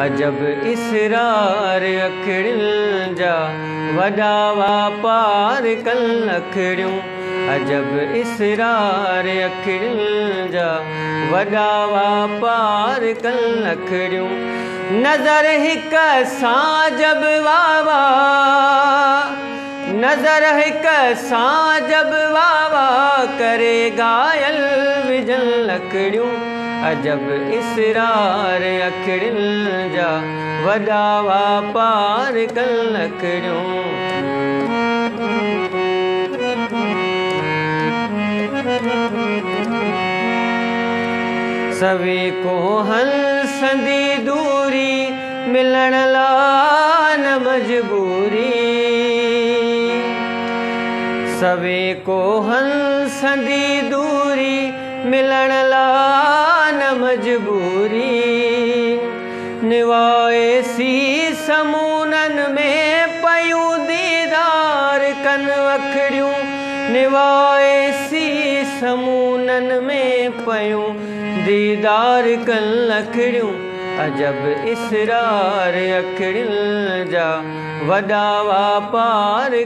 अजब इसरार अखिड़ियुनि जा वॾा वापार कनि अखिड़ियूं। अजब इसरार अखिड़ियुनि जा वॾा वापार कनि अखिड़ियूं। नज़र हिक सां जब वावा, नज़र हिक सां जब वावा करे घायल विझनि लकड़ियूं। अजब इसरार अखिड़ियुनि जा वॾा वापार कनि लकड़ियूं। सवे को हंसंदी दूरी मिलण ला न मजबूरी। सवे को हंसंदी दूरी मिलण ला न मजबूरी। निवाए सी समूननि में पयूं दीदार कनि अखिड़ियूं। निवाए सी समूननि में पयूं दीदार कनि अखिड़ियूं। अजब इसरार अखिड़ियुनि जा वॾा वापार